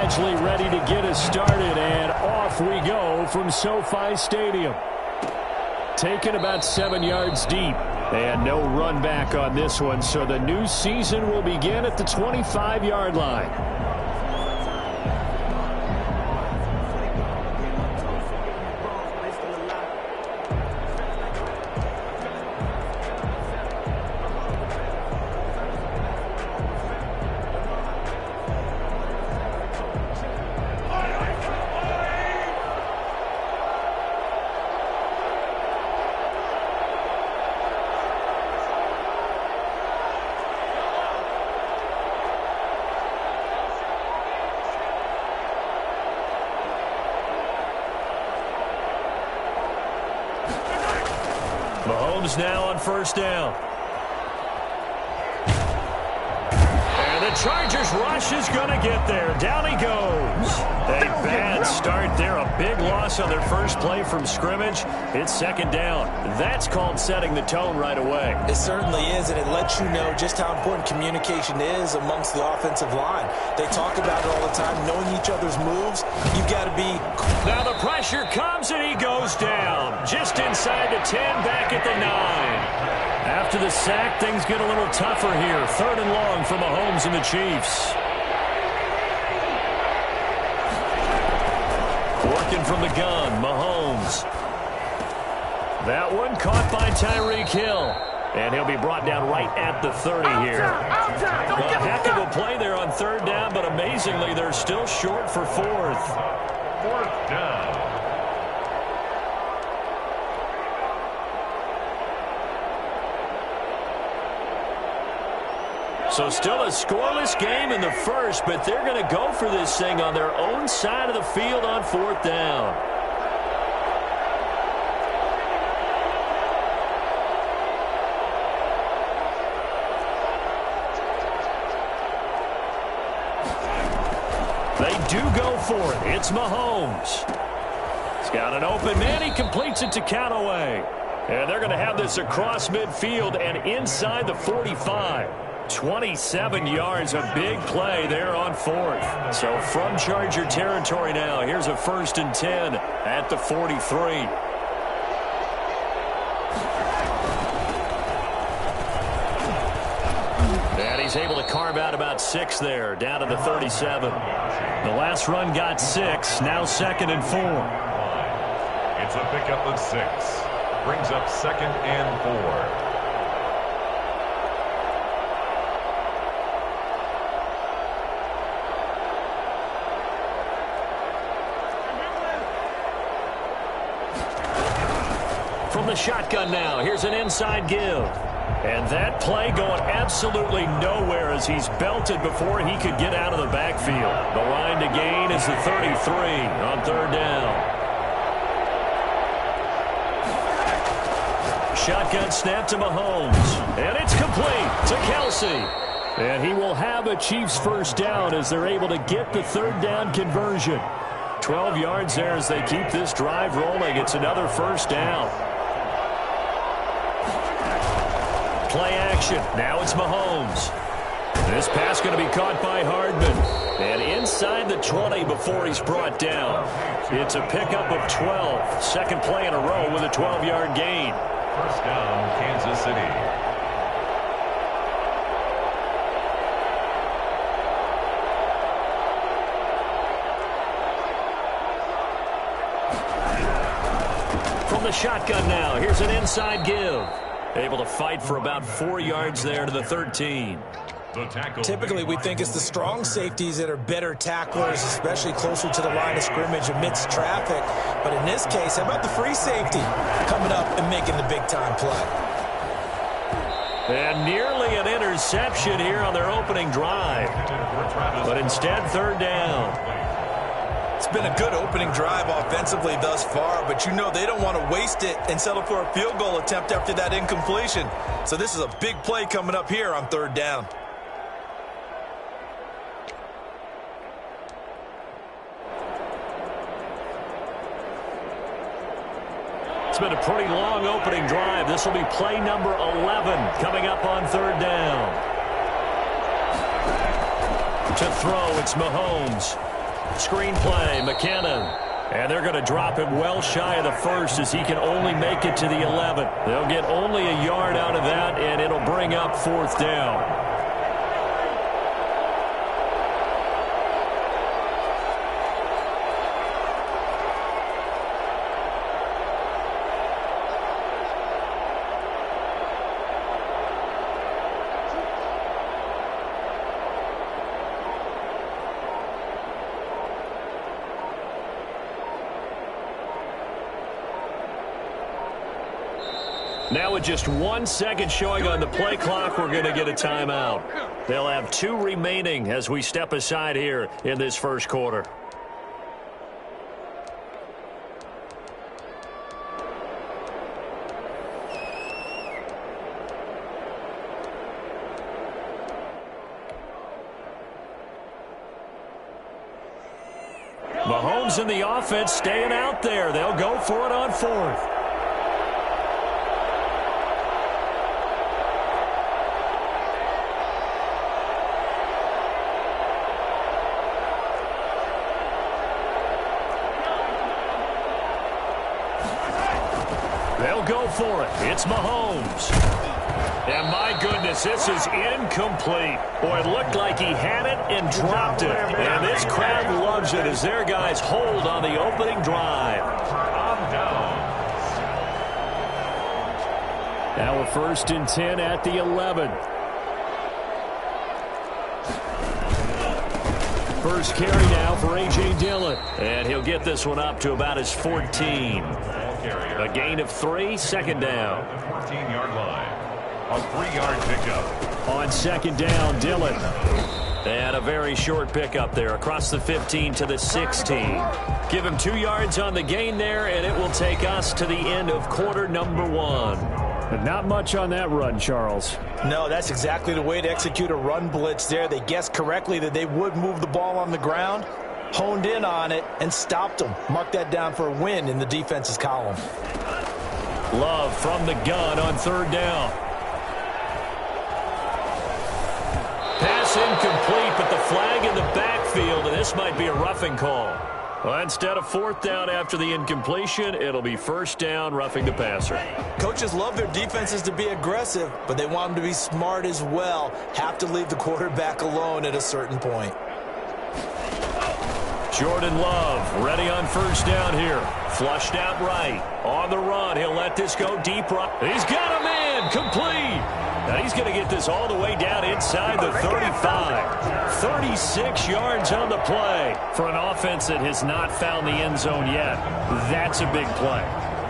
gradually ready to get us started, and off we go from SoFi Stadium. Taken about 7 yards deep, and no run back on this one, so the new season will begin at the 25-yard line. Mahomes now on first down. And the Chargers rush is going to get there. Down he goes. A bad start there. A big loss on their first play from scrimmage. It's second down. That's called setting the tone right away. It certainly is, and it lets you know just how important communication is amongst the offensive line. They talk about it all the time, knowing each other's moves. You've got to be... Now the pressure comes, and he goes down. Just inside the 10, back at the 9. After the sack, things get a little tougher here. Third and long for Mahomes and the Chiefs. Working from the gun, Mahomes. That one caught by Tyreek Hill. And he'll be brought down right at the 30 here. A heck of a play there on third down, but amazingly, they're still short for fourth. Fourth down. So still a scoreless game in the first, but they're going to go for this thing on their own side of the field on fourth down. They do go for it. It's Mahomes. He's got an open man. He completes it to Callaway. And they're going to have this across midfield and inside the 45. 27 yards, a big play there on fourth. So from Charger territory now, here's a 1st and 10 at the 43. And he's able to carve out about 6 there, down to the 37. The last run got 6, now 2nd and 4. It's a pickup of 6. Brings up 2nd and 4. From the shotgun now, here's an inside give. And that play going absolutely nowhere as he's belted before he could get out of the backfield. The line to gain is the 33 on third down. Shotgun snap to Mahomes. And it's complete to Kelsey. And he will have a Chiefs first down as they're able to get the third down conversion. 12 yards there as they keep this drive rolling. It's another first down. Play action. Now it's Mahomes. This pass going to be caught by Hardman. And inside the 20 before he's brought down. It's a pickup of 12. Second play in a row with a 12-yard gain. First down, Kansas City. From the shotgun now, here's an inside give. Able to fight for about 4 yards there to the 13. Typically, we think it's the strong safeties that are better tacklers, especially closer to the line of scrimmage amidst traffic. But in this case, how about the free safety coming up and making the big-time play? And nearly an interception here on their opening drive. But instead, third down. It's been a good opening drive offensively thus far, but you know they don't want to waste it and settle for a field goal attempt after that incompletion. So this is a big play coming up here on third down. It's been a pretty long opening drive. This will be play number 11 coming up on third down. To throw, it's Mahomes. Screenplay, McKinnon. And they're going to drop him well shy of the first as he can only make it to the 11. They'll get only a yard out of that, and it'll bring up 4th down. Now with just 1 second showing on the play clock, we're going to get a timeout. They'll have 2 remaining as we step aside here in this first quarter. Mahomes and the offense staying out there. They'll go for it on 4th. Go for it. It's Mahomes. And my goodness, this is incomplete. Boy, it looked like he had it and dropped it. And this crowd loves it as their guys hold on the opening drive. Now a 1st and 10 at the 11. First carry now for A.J. Dillon. And he'll get this one up to about his 14. A gain of 3, 2nd down. 14-yard line. A 3-yard pickup. On 2nd down, Dillon. And a very short pickup there across the 15 to the 16. Give him 2 yards on the gain there, and it will take us to the end of quarter number 1. But not much on that run, Charles. No, that's exactly the way to execute a run blitz there. They guessed correctly that they would move the ball on the ground, honed in on it, and stopped them. Mark that down for a win in the defense's column. Love from the gun on 3rd down. Pass incomplete, but the flag in the backfield, and this might be a roughing call. Well, instead of 4th down after the incompletion, it'll be 1st down, roughing the passer. Coaches love their defenses to be aggressive, but they want them to be smart as well. Have to leave the quarterback alone at a certain point. Jordan Love ready on 1st down here. Flushed out right. On the run. He'll let this go deep right. He's got a man. Complete. Now he's going to get this all the way down inside the 35. 36 yards on the play. For an offense that has not found the end zone yet, that's a big play.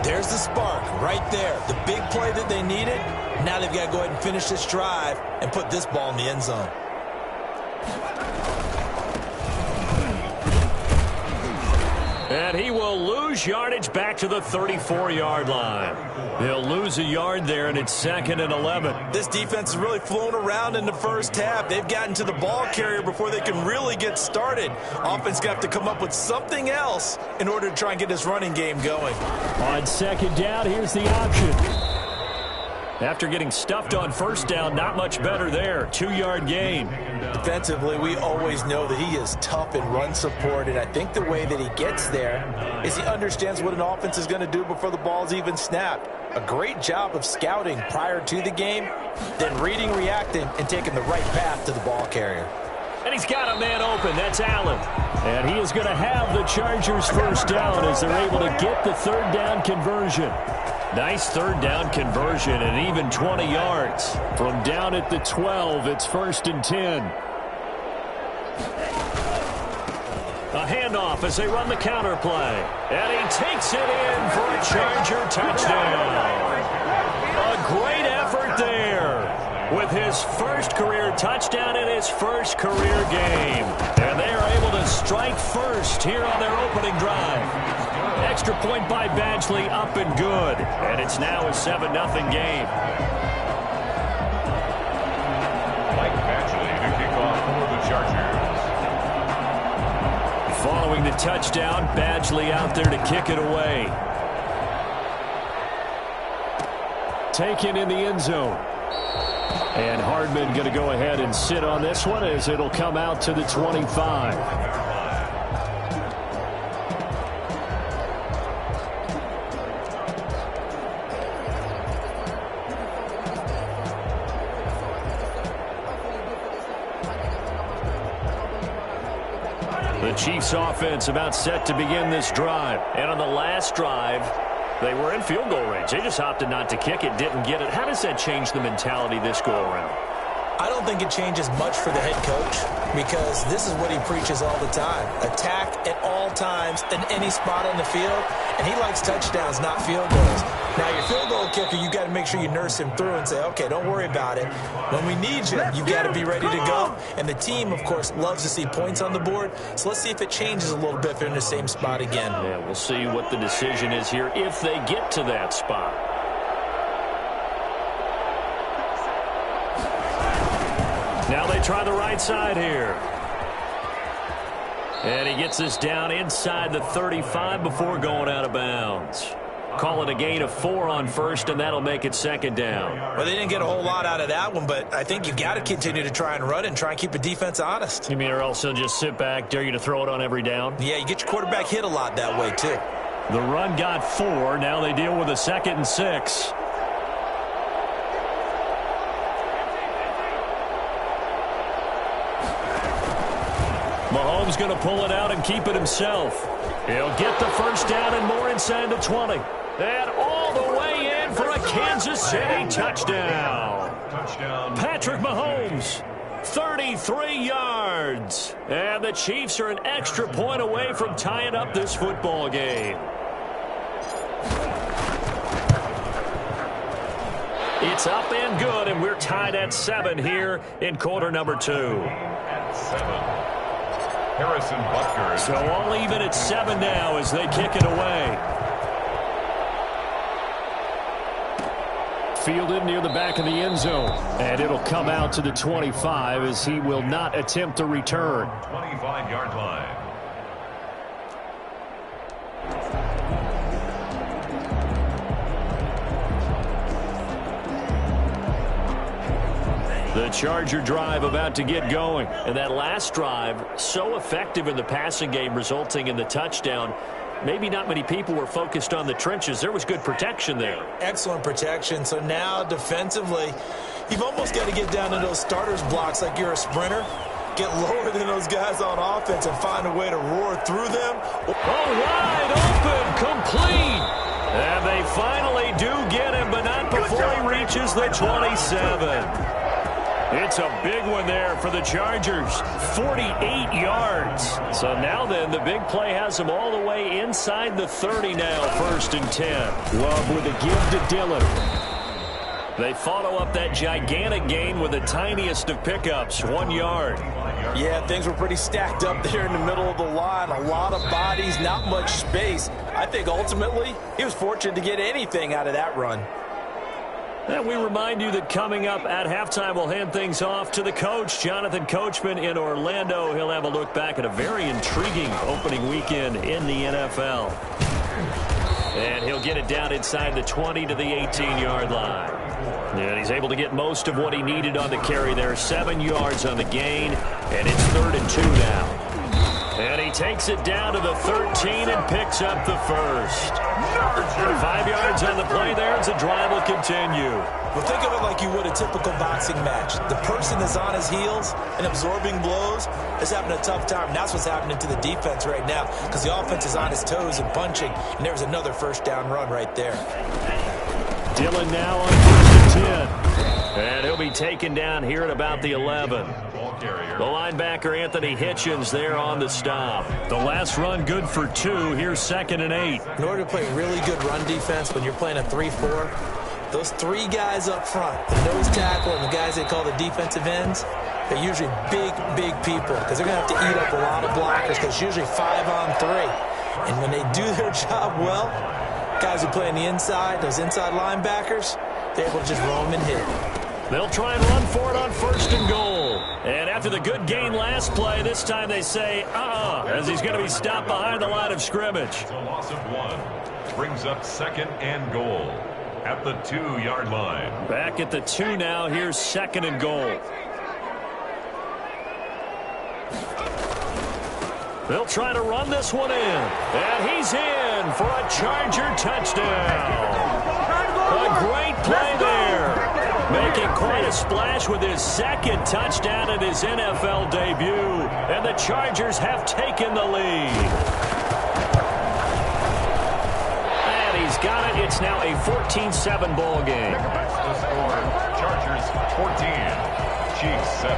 There's the spark right there. The big play that they needed. Now they've got to go ahead and finish this drive and put this ball in the end zone. And he will lose yardage back to the 34-yard line. They'll lose a yard there, and it's 2nd and 11. This defense has really flown around in the first half. They've gotten to the ball carrier before they can really get started. Offense got to come up with something else in order to try and get this running game going. On 2nd down, here's the option. After getting stuffed on 1st down, not much better there. 2-yard gain. Defensively, we always know that he is tough in run support, and I think the way that he gets there is he understands what an offense is going to do before the ball's even snapped. A great job of scouting prior to the game, then reading, reacting, and taking the right path to the ball carrier. And he's got a man open. That's Allen. And he is going to have the Chargers 1st down as they're able to get the 3rd down conversion. Nice 3rd down conversion and even 20 yards. From down at the 12, it's 1st and 10. A handoff as they run the counter play. And he takes it in for a Charger touchdown. A great effort there with his first career touchdown in his first career game. And they are able to strike first here on their opening drive. Extra point by Badgley, up and good. And it's now a 7-0 game. Mike Badgley to kick off for the Chargers. Following the touchdown, Badgley out there to kick it away. Taken in the end zone. And Hardman going to go ahead and sit on this one as it'll come out to the 25. The Chiefs offense about set to begin this drive. And on the last drive, they were in field goal range. They just opted not to kick it, didn't get it. How does that change the mentality this go around? I don't think it changes much for the head coach because this is what he preaches all the time. Attack at all times in any spot on the field, and he likes touchdowns, not field goals. Now, your field goal kicker, you got to make sure you nurse him through and say, okay, don't worry about it. When we need you, you got to be ready to go. And the team, of course, loves to see points on the board. So let's see if it changes a little bit if they're in the same spot again. Yeah, we'll see what the decision is here if they get to that spot. Now they try the right side here. And he gets this down inside the 35 before going out of bounds. Call it a gain of 4 on first, and that'll make it second down. Well, they didn't get a whole lot out of that one, but I think you've got to continue to try and run and try and keep the defense honest. You mean or else they'll just sit back, dare you to throw it on every down? Yeah, you get your quarterback hit a lot that way, too. The run got 4. Now they deal with a 2nd and 6. Mahomes going to pull it out and keep it himself. He'll get the first down and more inside the 20. And all the way in for a Kansas City touchdown. Patrick Mahomes, 33 yards. And the Chiefs are an extra point away from tying up this football game. It's up and good, and we're tied at 7 here in quarter number 2. At 7. Harrison Butker. So all even at 7 now as they kick it away. Fielded near the back of the end zone. And it'll come out to the 25 as he will not attempt to return. 25-yard line. The Charger drive about to get going. And that last drive, so effective in the passing game, resulting in the touchdown. Maybe not many people were focused on the trenches. There was good protection there. Excellent protection. So now defensively, you've almost got to get down to those starters blocks like you're a sprinter. Get lower than those guys on offense and find a way to roar through them. Oh, wide open, complete. And they finally do get him, but not before he reaches the 27. It's a big one there for the Chargers, 48 yards. So now then, the big play has them all the way inside the 30 now, 1st and 10. Love with a give to Dillon. They follow up that gigantic gain with the tiniest of pickups, 1 yard. Yeah, things were pretty stacked up there in the middle of the line. A lot of bodies, not much space. I think ultimately he was fortunate to get anything out of that run. And we remind you that coming up at halftime, we'll hand things off to the coach, Jonathan Coachman in Orlando. He'll have a look back at a very intriguing opening weekend in the NFL. And he'll get it down inside the 20 to the 18-yard line. And he's able to get most of what he needed on the carry there. 7 yards on the gain, and it's 3rd and 2 now. And he takes it down to the 13 and picks up the first. 5 yards on the play there as the drive will continue. Well, think of it like you would a typical boxing match. The person is on his heels and absorbing blows is having a tough time. And that's what's happening to the defense right now because the offense is on his toes and punching. And there's another first down run right there. Dillon now on 1st and 10. And he'll be taken down here at about the 11. The linebacker, Anthony Hitchens, there on the stop. The last run good for 2. Here's 2nd and 8. In order to play really good run defense when you're playing a 3-4, those 3 guys up front, the nose tackle and the guys they call the defensive ends, they're usually big, big people because they're going to have to eat up a lot of blockers because it's usually 5 on 3. And when they do their job well, guys who play on the inside, those inside linebackers, they're able to just roam and hit. They'll try and run for it on 1st and goal. And after the good gain last play, this time they say, as he's going to be stopped behind the line of scrimmage. It's a loss of 1. Brings up 2nd and goal at the 2-yard line. Back at the 2 now. Here's 2nd and goal. They'll try to run this one in. And he's in for a Charger touchdown. A great play there. Making quite a splash with his second touchdown in his NFL debut. And the Chargers have taken the lead. And he's got it. It's now a 14-7 ball game. The score, Chargers 14, Chiefs 7.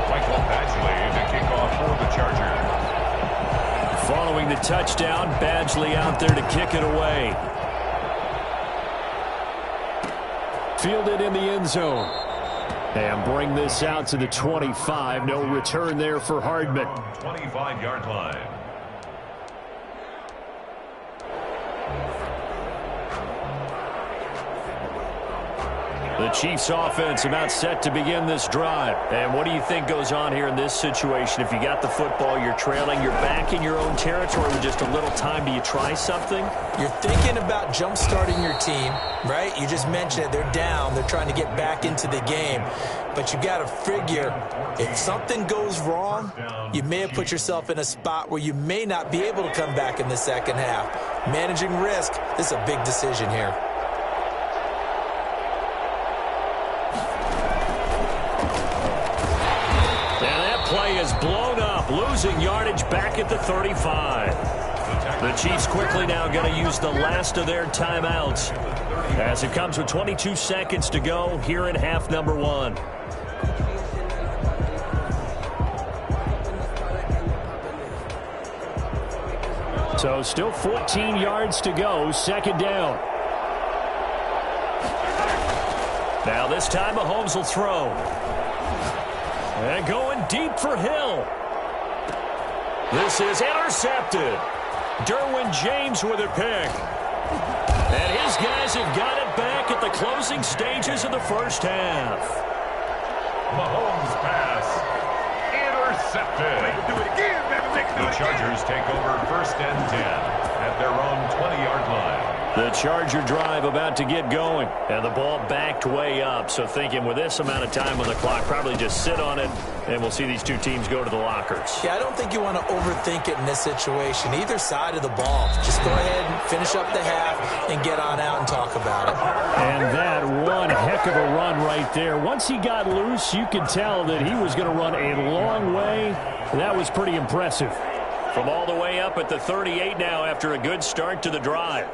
Michael Badgley to kick off for the Chargers. Following the touchdown, Badgley out there to kick it away. Fielded in the end zone. And bring this out to the 25. No return there for Hardman. 25-yard line. The Chiefs offense about set to begin this drive. And what do you think goes on here in this situation? If you got the football, you're trailing, you're back in your own territory with just a little time. Do you try something? You're thinking about jump-starting your team, right? You just mentioned it. They're down. They're trying to get back into the game. But you got to figure, if something goes wrong, you may have put yourself in a spot where you may not be able to come back in the second half. Managing risk, this is a big decision here. Play is blown up, losing yardage back at the 35. The Chiefs quickly now going to use the last of their timeouts as it comes with 22 seconds to go here in half number one. So still 14 yards to go, second down. Now this time Mahomes will throw. And going deep for Hill. This is intercepted. Derwin James with a pick. And his guys have got it back at the closing stages of the first half. Mahomes pass. Intercepted. The Chargers take over first and 10 at their own 20-yard line. The Charger drive about to get going. And the ball backed way up. So thinking with this amount of time on the clock, probably just sit on it, and we'll see these two teams go to the lockers. Yeah, I don't think you want to overthink it in this situation. Either side of the ball. Just go ahead and finish up the half and get on out and talk about it. And that one heck of a run right there. Once he got loose, you could tell that he was going to run a long way. That was pretty impressive. From all the way up at the 38 now after a good start to the drive.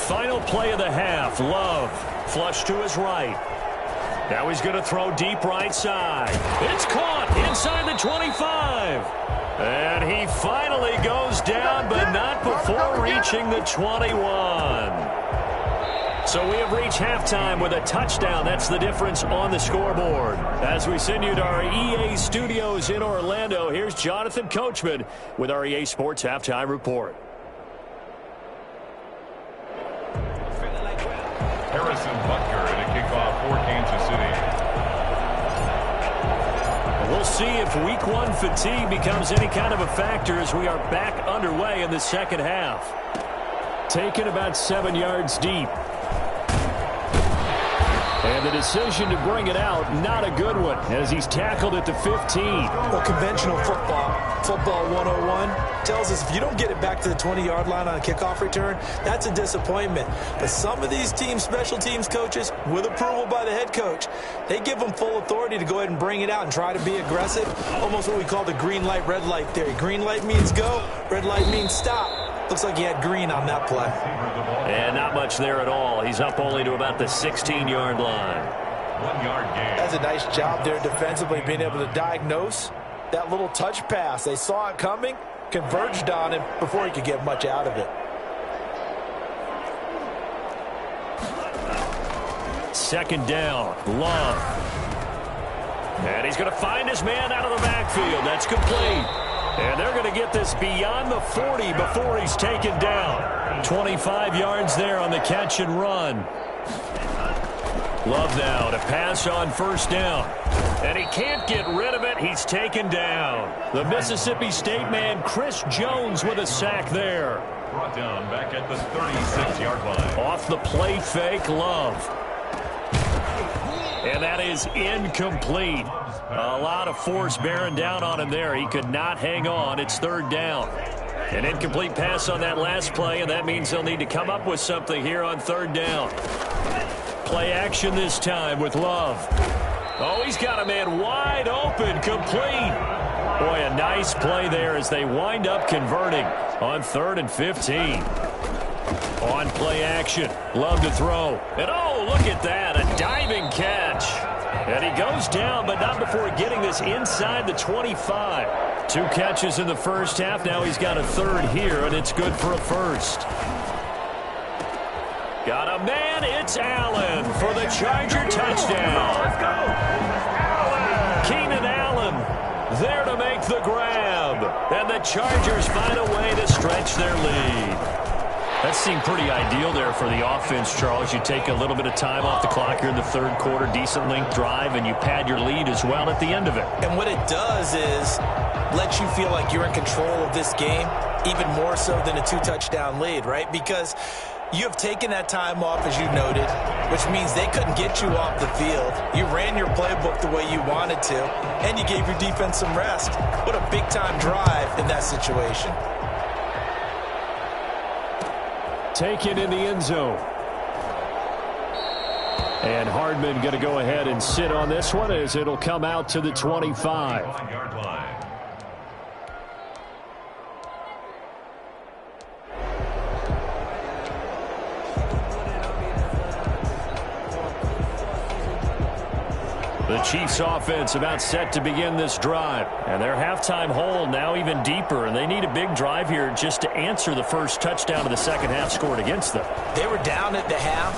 Final play of the half. Love. Flush to his right. Now he's going to throw deep right side. It's caught inside the 25. And he finally goes down, but not before reaching the 21. So we have reached halftime with a touchdown. That's the difference on the scoreboard. As we send you to our EA studios in Orlando, here's Jonathan Coachman with our EA Sports Halftime Report. Harrison Butker in a kickoff for Kansas City. We'll see if week one fatigue becomes any kind of a factor as we are back underway in the second half. Taken about 7 yards deep. And the decision to bring it out, not a good one, as he's tackled at the 15. Well, conventional football 101, tells us if you don't get it back to the 20-yard line on a kickoff return, that's a disappointment. But some of these teams, special teams coaches, with approval by the head coach, they give them full authority to go ahead and bring it out and try to be aggressive, almost what we call the green light, red light theory. Green light means go, red light means stop. Looks like he had green on that play. And not much there at all. He's up only to about the 16-yard line. 1 yard gain. That's a nice job there defensively, being able to diagnose that little touch pass. They saw it coming, converged on him before he could get much out of it. Second down, Love. And he's going to find his man out of the backfield. That's complete. And they're going to get this beyond the 40 before he's taken down. 25 yards there on the catch and run. Love now to pass on first down. And he can't get rid of it. He's taken down. The Mississippi State man, Chris Jones, with a sack there. Brought down back at the 36-yard line. Off the play fake, Love. And that is incomplete. A lot of force bearing down on him there. He could not hang on. It's third down. An incomplete pass on that last play, and that means they'll need to come up with something here on third down. Play action this time with Love. Oh, he's got a man wide open, complete. Boy, a nice play there as they wind up converting on 3rd and 15. On play action, Love to throw. And oh, look at that, a diving catch. And he goes down, but not before getting this inside the 25. 2 catches in the first half. Now he's got a 3rd here, and it's good for a 1st. Got a man, it's Allen for the Charger touchdown. Let's go. Keenan Allen there to make the grab. And the Chargers find a way to stretch their lead. That seemed pretty ideal there for the offense, Charles. You take a little bit of time off the clock here in the 3rd quarter, decent length drive, and you pad your lead as well at the end of it. And what it does is let you feel like you're in control of this game, even more so than a 2-touchdown lead, right? Because you have taken that time off, as you noted, which means they couldn't get you off the field. You ran your playbook the way you wanted to, and you gave your defense some rest. What a big-time drive in that situation. Taken in the end zone. And Hardman going to go ahead and sit on this one as it'll come out to the 25. The Chiefs offense about set to begin this drive. And their halftime hole now even deeper. And they need a big drive here just to answer the first touchdown of the second half scored against them. They were down at the half.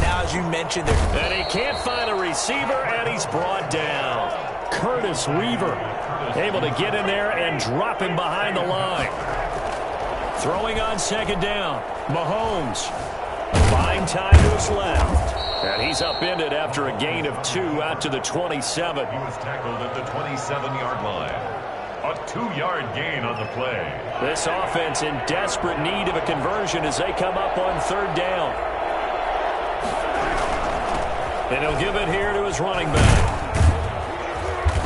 Now, as you mentioned, and he can't find a receiver, and he's brought down. Curtis Weaver able to get in there and drop him behind the line. Throwing on second down. Mahomes buying time to his left. And he's upended after a gain of 2 out to the 27. He was tackled at the 27-yard line. A 2-yard gain on the play. This offense in desperate need of a conversion as they come up on 3rd down. And he'll give it here to his running back.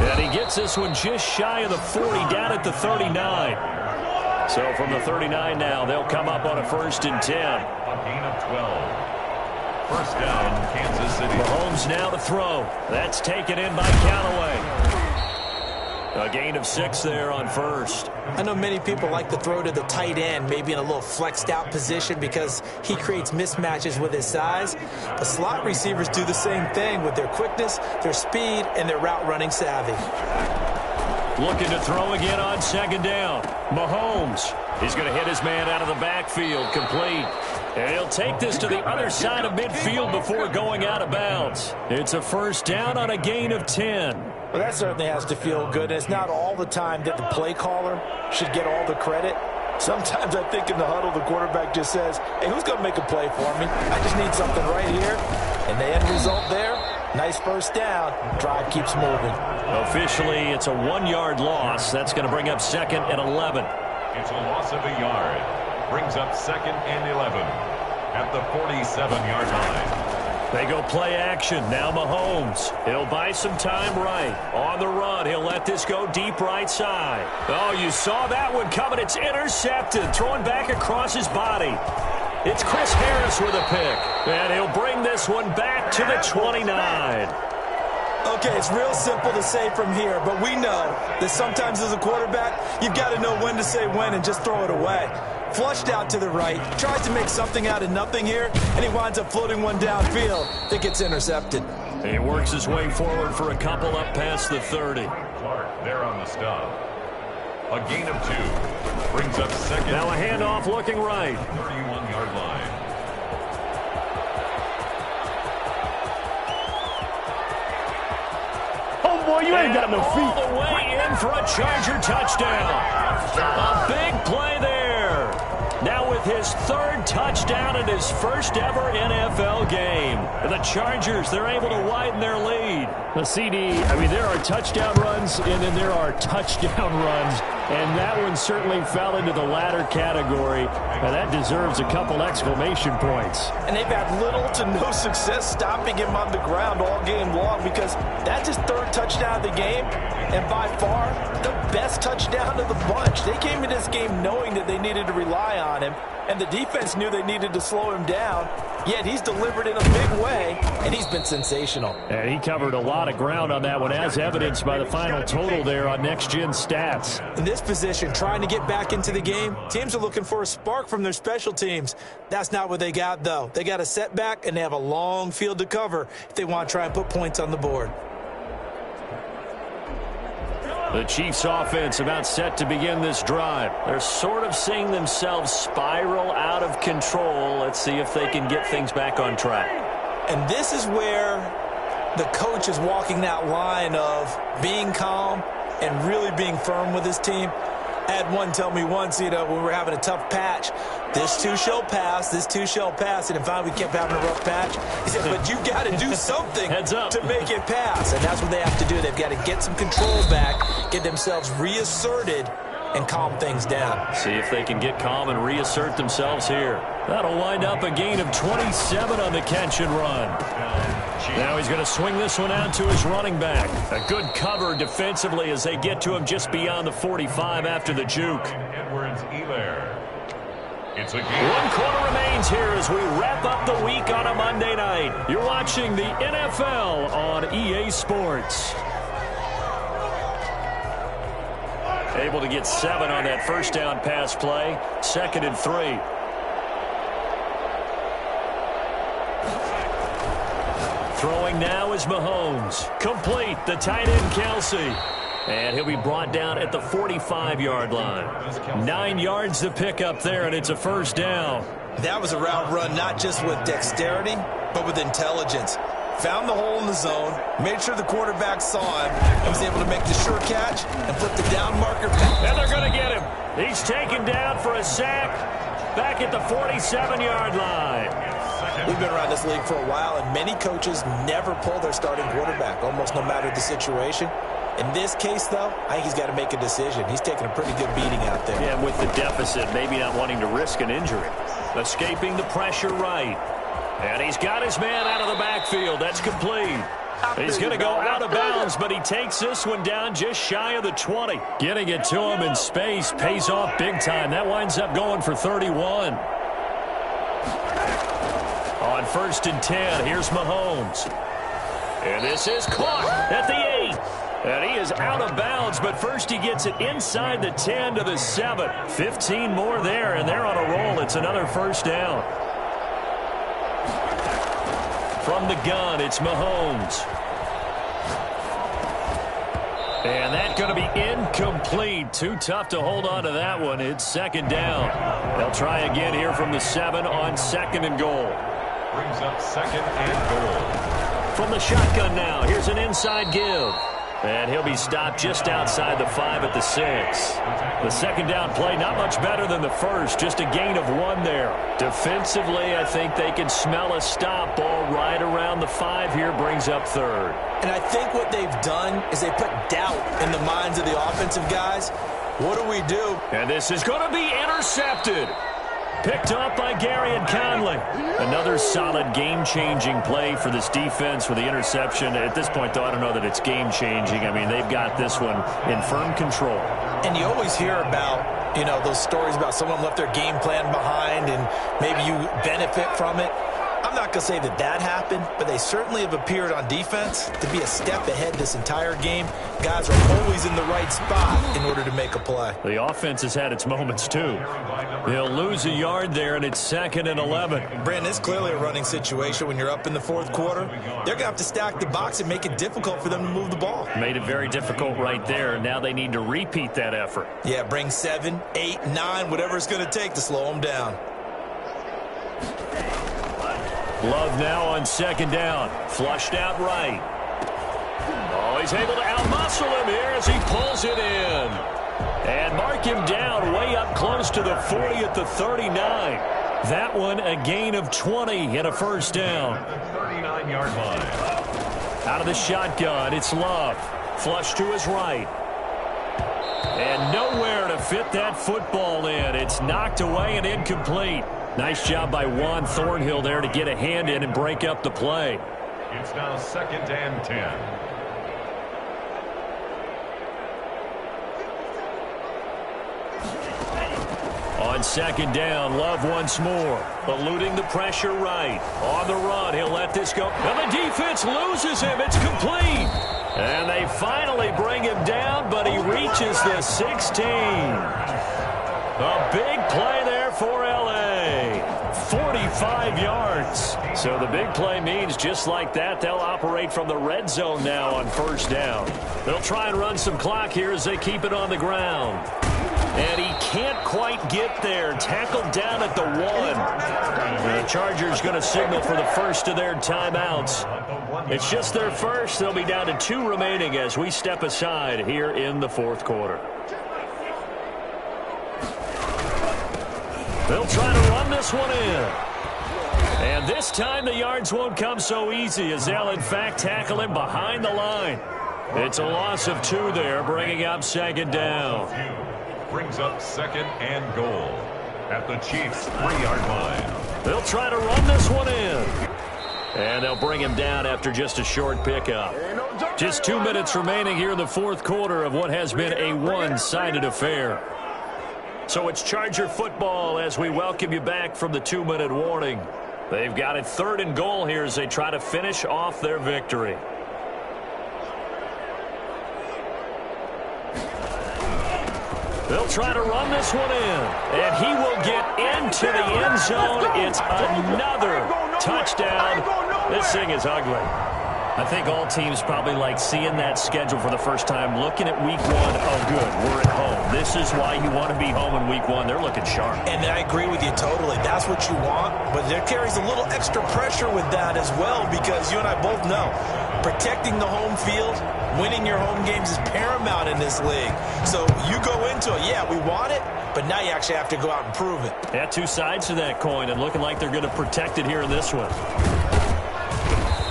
And he gets this one just shy of the 40, down at the 39. So from the 39 now, they'll come up on a 1st and 10. A gain of 12. First down, Kansas City. Mahomes now to throw. That's taken in by Callaway. A gain of 6 there on 1st. I know many people like to throw to the tight end, maybe in a little flexed out position because he creates mismatches with his size. But slot receivers do the same thing with their quickness, their speed, and their route running savvy. Looking to throw again on second down. Mahomes. He's going to hit his man out of the backfield, complete. And he'll take this to the other side of midfield before going out of bounds. It's a 1st down on a gain of 10. Well, that certainly has to feel good. It's not all the time that the play caller should get all the credit. Sometimes I think in the huddle, the quarterback just says, hey, who's going to make a play for me? I just need something right here. And the end result there, nice 1st down. Drive keeps moving. Officially, it's a 1-yard loss. That's going to bring up 2nd and 11. It's a loss of a yard. Brings up 2nd and 11 at the 47-yard line. They go play action. Now Mahomes. He'll buy some time right. On the run, he'll let this go deep right side. Oh, you saw that one coming. It's intercepted. Throwing back across his body. It's Chris Harris with a pick. And he'll bring this one back to the 29. Okay, it's real simple to say from here, but we know that sometimes as a quarterback, you've got to know when to say when and just throw it away. Flushed out to the right, tries to make something out of nothing here, and he winds up floating one downfield that gets intercepted. He works his way forward for a couple up past the 30. Clark there on the stop. A gain of 2. Brings up 2nd. Now a handoff looking right. 31-yard line. Boy, you ain't got no feet. All the way in for a Charger touchdown. A big play there. Now with his 3rd touchdown in his first ever NFL game. And the Chargers, they're able to widen their lead. The CD, I mean, there are touchdown runs, and then there are touchdown runs. And that one certainly fell into the latter category, and that deserves a couple exclamation points. And they've had little to no success stopping him on the ground all game long, because that's his third touchdown of the game, and by far the best touchdown of the bunch. They came in this game knowing that they needed to rely on him, and the defense knew they needed to slow him down, yet he's delivered in a big way, and he's been sensational. And he covered a lot of ground on that one, as evidenced by the final total there on Next Gen Stats. In this position, trying to get back into the game, teams are looking for a spark from their special teams. That's not what they got, though. They got a setback, and they have a long field to cover if they want to try and put points on the board. The Chiefs offense about set to begin this drive. They're sort of seeing themselves spiral out of control. Let's see if they can get things back on track. And this is where the coach is walking that line of being calm and really being firm with his team. I had one tell me once, when we were having a tough patch, this too shall pass, this too shall pass. And finally we kept having a rough patch. He said, but you got to do something to make it pass. And that's what they have to do. They've got to get some control back, get themselves reasserted, and calm things down. See if they can get calm and reassert themselves here. That'll wind up a gain of 27 on the catch and run. Now he's going to swing this one out to his running back. A good cover defensively as they get to him just beyond the 45 after the juke. It's a game. 1 quarter remains here as we wrap up the week on a Monday night. You're watching the NFL on EA Sports. Able to get 7 on that first down pass play. 2nd and 3. Throwing now is Mahomes. Complete, the tight end Kelsey. And he'll be brought down at the 45-yard line. 9 yards to pick up there, and it's a first down. That was a route run not just with dexterity, but with intelligence. Found the hole in the zone, made sure the quarterback saw him, and was able to make the sure catch and put the down marker back. And they're going to get him. He's taken down for a sack back at the 47-yard line. We've been around this league for a while, and many coaches never pull their starting quarterback, almost no matter the situation. In this case, though, I think he's got to make a decision. He's taking a pretty good beating out there. Yeah, with the deficit, maybe not wanting to risk an injury. Escaping the pressure right. And he's got his man out of the backfield. That's complete. He's going to go out of bounds, but he takes this one down just shy of the 20. Getting it to him in space pays off big time. That winds up going for 31. On 1st and 10, here's Mahomes. And this is caught at the 8. And he is out of bounds, but first he gets it inside the 10 to the 7. 15 more there, and they're on a roll. It's another first down. From the gun, it's Mahomes. And that's going to be incomplete. Too tough to hold on to that one. It's 2nd down. They'll try again here from the 7 on 2nd and goal. Brings up 2nd and goal. From the shotgun now, here's an inside give. And he'll be stopped just outside the 5 at the 6. The 2nd down play, not much better than the first, just a gain of 1 there. Defensively, I think they can smell a stop. Ball right around the 5 here, brings up 3rd. And I think what they've done is they put doubt in the minds of the offensive guys. What do we do? And this is going to be intercepted. Picked up by Gary and Conley. Another solid game-changing play for this defense with the interception. At this point, though, I don't know that it's game-changing. I mean, they've got this one in firm control. And you always hear about, those stories about someone left their game plan behind and maybe you benefit from it. I'm not going to say that happened, but they certainly have appeared on defense to be a step ahead this entire game. Guys are always in the right spot in order to make a play. The offense has had its moments, too. They'll lose a yard there, and it's 2nd and 11. Brandon, it's clearly a running situation when you're up in the 4th quarter. They're going to have to stack the box and make it difficult for them to move the ball. Made it very difficult right there. Now they need to repeat that effort. Yeah, bring 7, 8, 9, whatever it's going to take to slow them down. Love now on 2nd down. Flushed out right. Oh, he's able to outmuscle him here as he pulls it in. And mark him down way up close to the 40 at the 39. That one a gain of 20 and a first down. 39-yard line. Out of the shotgun, it's Love. Flush to his right. And nowhere to fit that football in. It's knocked away and incomplete. Nice job by Juan Thornhill there to get a hand in and break up the play. It's now 2nd and 10. On 2nd down, Love once more. Eluding the pressure right. On the run, he'll let this go. And the defense loses him. It's complete. And they finally bring him down, but he reaches the 16. A big play there for L.A. 45 yards. So the big play means just like that, they'll operate from the red zone now on 1st down. They'll try and run some clock here as they keep it on the ground. And he can't quite get there. Tackled down at the 1. The Chargers going to signal for the first of their timeouts. It's just their first. They'll be down to 2 remaining as we step aside here in the 4th quarter. They'll try to run this one in. And this time the yards won't come so easy as they'll in fact tackle him behind the line. It's a loss of 2 there, bringing up 2nd down. Brings up 2nd and goal at the Chiefs' 3-yard line. They'll try to run this one in. And they'll bring him down after just a short pickup. Just 2 minutes remaining here in the 4th quarter of what has been a one-sided affair. So it's Charger football as we welcome you back from the 2-minute warning. They've got it 3rd and goal here as they try to finish off their victory. They'll try to run this one in, and he will get into the end zone. It's another touchdown. This thing is ugly. I think all teams probably like seeing that schedule for the first time, looking at week 1. Oh, good, we're at home. This is why you want to be home in week 1. They're looking sharp. And I agree with you totally. That's what you want, but there carries a little extra pressure with that as well because you and I both know protecting the home field, winning your home games is paramount in this league. So you go into it, yeah, we want it, but now you actually have to go out and prove it. Yeah, 2 sides to that coin, and looking like they're going to protect it here in this one.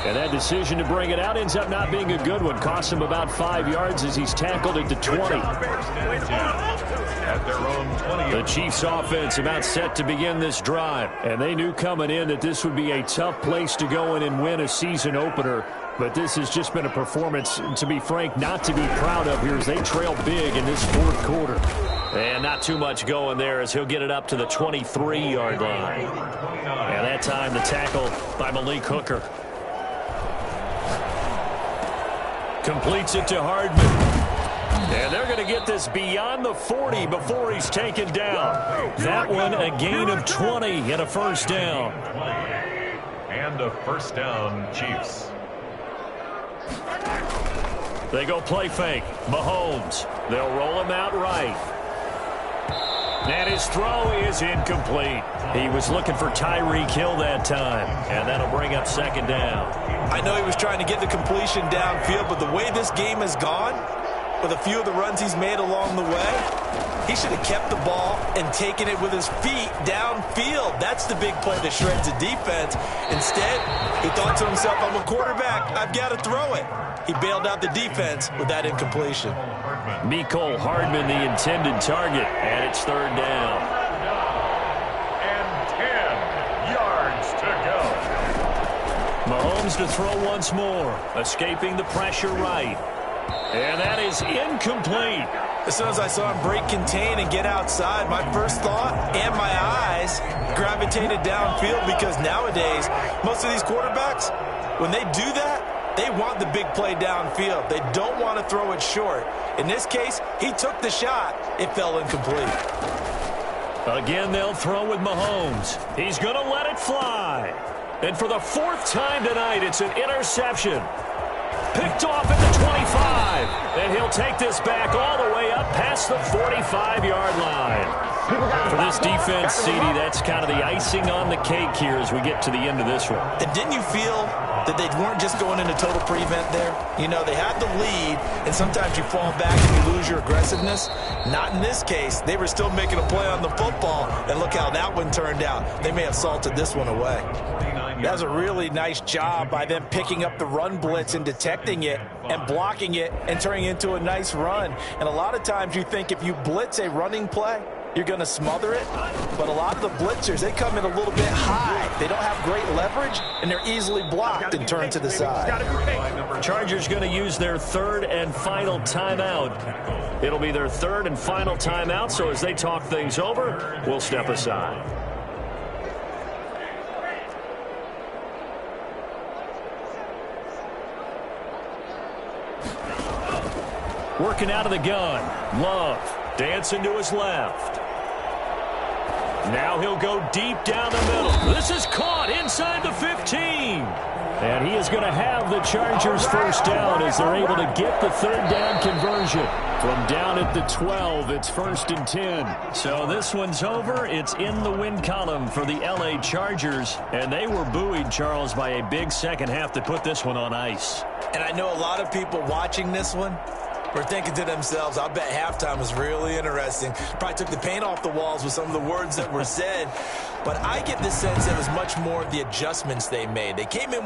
And that decision to bring it out ends up not being a good one. Costs him about 5 yards as he's tackled at the 20. At their own 20. The Chiefs offense about set to begin this drive. And they knew coming in that this would be a tough place to go in and win a season opener. But this has just been a performance, to be frank, not to be proud of here as they trail big in this 4th quarter. And not too much going there as he'll get it up to the 23-yard line. And that time the tackle by Malik Hooker. Completes it to Hardman. And they're going to get this beyond the 40 before he's taken down. That one a gain of 20 and a 1st down. And a 1st down, Chiefs. They go play fake. Mahomes. They'll roll him out right. And his throw is incomplete. He was looking for Tyreek Hill that time. And that'll bring up 2nd down. I know he was trying to get the completion downfield, but the way this game has gone, with a few of the runs he's made along the way, he should have kept the ball and taken it with his feet downfield. That's the big play that shreds the defense. Instead, he thought to himself, I'm a quarterback. I've got to throw it. He bailed out the defense with that incompletion. Mecole Hardman, the intended target, and it's 3rd down. And 10 yards to go. Mahomes to throw once more, escaping the pressure right. And that is incomplete. As soon as I saw him break contain and get outside, my first thought and my eyes gravitated downfield because nowadays, most of these quarterbacks, when they do that, they want the big play downfield. They don't want to throw it short. In this case, he took the shot. It fell incomplete. Again, they'll throw with Mahomes. He's going to let it fly. And for the 4th time tonight, it's an interception. Picked off at the 25. And he'll take this back all the way up past the 45-yard line. For this defense, CD, that's kind of the icing on the cake here as we get to the end of this one. And didn't you feel that they weren't just going into total prevent there? You know, they had the lead, and sometimes you fall back and you lose your aggressiveness. Not in this case. They were still making a play on the football, and look how that one turned out. They may have salted this one away. That was a really nice job by them picking up the run blitz and detecting it. and blocking it and turning it into a nice run. And a lot of times you think if you blitz a running play, you're going to smother it. But a lot of the blitzers, they come in a little bit high. They don't have great leverage, and they're easily blocked and turned to the side. Chargers going to use their third and final timeout. It'll be their third and final timeout, so as they talk things over, we'll step aside. Working out of the gun. Love dancing to his left. Now he'll go deep down the middle. This is caught inside the 15. And he is going to have the Chargers first down as they're able to get the third down conversion. From down at the 12, it's 1st and 10. So this one's over. It's in the win column for the L.A. Chargers. And they were buoyed, Charles, by a big second half to put this one on ice. And I know a lot of people watching this one were thinking to themselves, I bet halftime was really interesting. Probably took the paint off the walls with some of the words that were said. But I get the sense it was much more of the adjustments they made. They came in